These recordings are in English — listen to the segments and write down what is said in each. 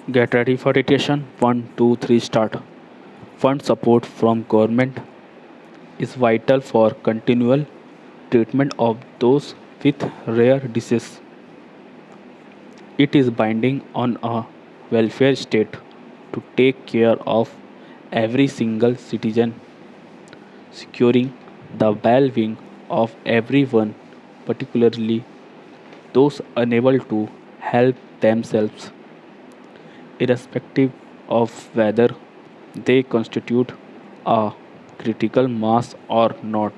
Get ready for radiation. One, 2, 3, start. Fund support from government is vital for continual treatment of those with rare disease. It is binding on a welfare state to take care of every single citizen, securing the well-being of everyone, particularly those unable to help themselves, irrespective of whether they constitute a critical mass or not,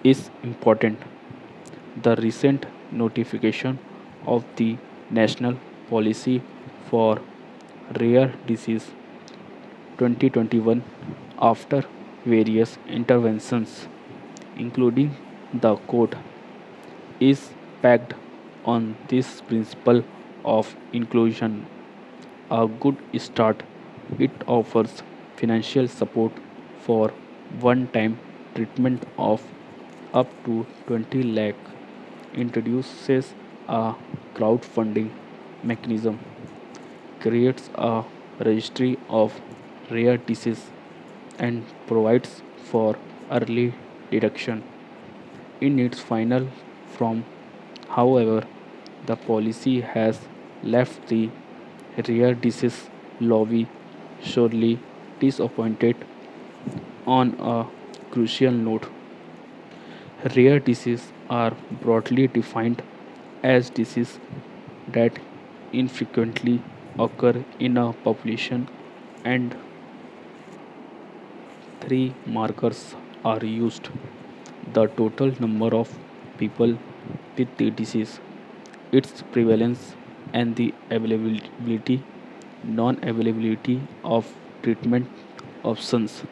is important. The recent notification of the National Policy for Rare Disease 2021, after various interventions, including the court, is packed on this principle of inclusion. A good start. It offers financial support for one-time treatment of up to 20 lakh, introduces a crowdfunding mechanism, creates a registry of rare disease, and provides for early detection. In its final form, however, the policy has left the rare disease lobby sorely disappointed. On a crucial note, rare diseases are broadly defined as diseases that infrequently occur in a population, and three markers are used: the total number of people with the disease, its prevalence, and the availability, non availability of treatment options.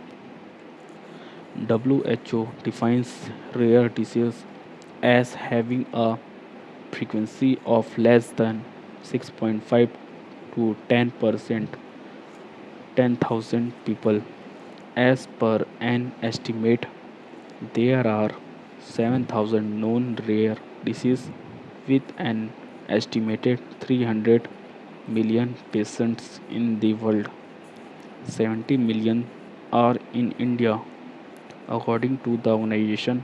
WHO defines rare disease as having a frequency of less than 6.5 to 10%, 10,000 people. As per an estimate, there are 7,000 known rare diseases with an estimated 300 million patients in the world. 70 million are in India, according to the Organization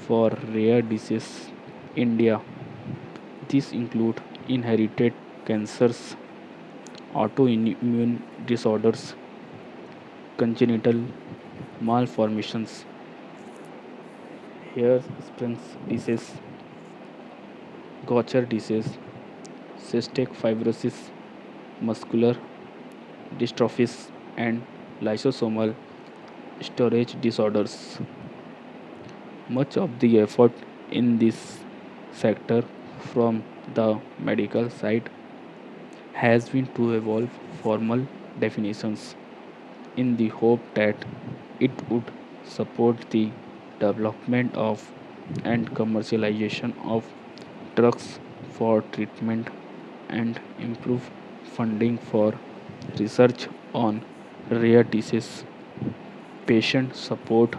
for Rare Disease India. These include inherited cancers, autoimmune disorders, congenital malformations, hair springs disease, Gaucher disease, cystic fibrosis, muscular dystrophies, and lysosomal storage disorders. Much of the effort in this sector from the medical side has been to evolve formal definitions in the hope that it would support the development of and commercialization of drugs for treatment and improve funding for research on rare disease. Patient support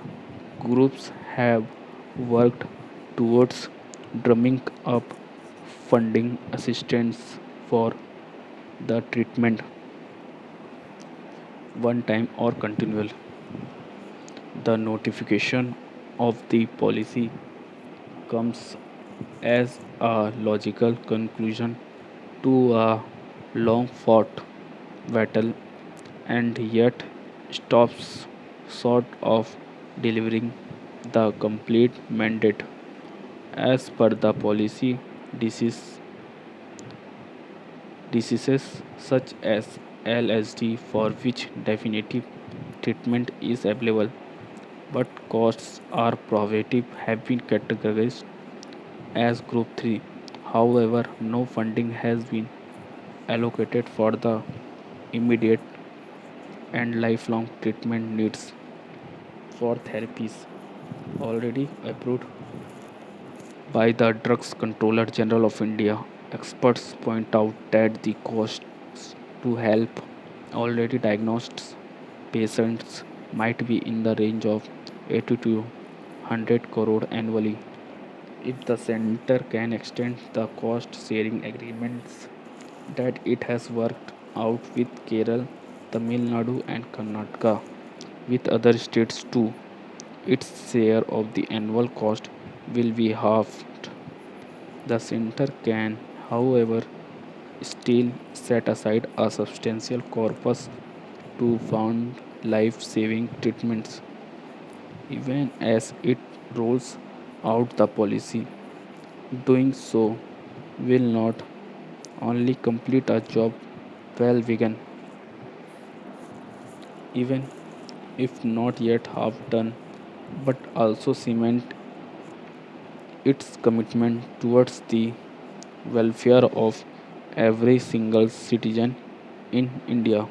groups have worked towards drumming up funding assistance for the treatment, one time or continual. The notification of the policy comes as a logical conclusion to a long fought battle, and yet stops short of delivering the complete mandate. As per the policy, disease, diseases such as LSD, for which definitive treatment is available but costs are prohibitive, have been categorized as Group 3. However, no funding has been allocated for the immediate and lifelong treatment needs for therapies already approved by the Drugs Controller General of India. Experts point out that the costs to help already diagnosed patients might be in the range of 80 to 100 crore annually. If the center can extend the cost sharing agreements that it has worked out with Kerala, Tamil Nadu, and Karnataka, with other states too. Its share of the annual cost will be halved. The center can, however, still set aside a substantial corpus to fund life saving treatments, even as it rolls out the policy. Doing so will not only complete a job well begun, even if not yet half done, but also cement its commitment towards the welfare of every single citizen in India.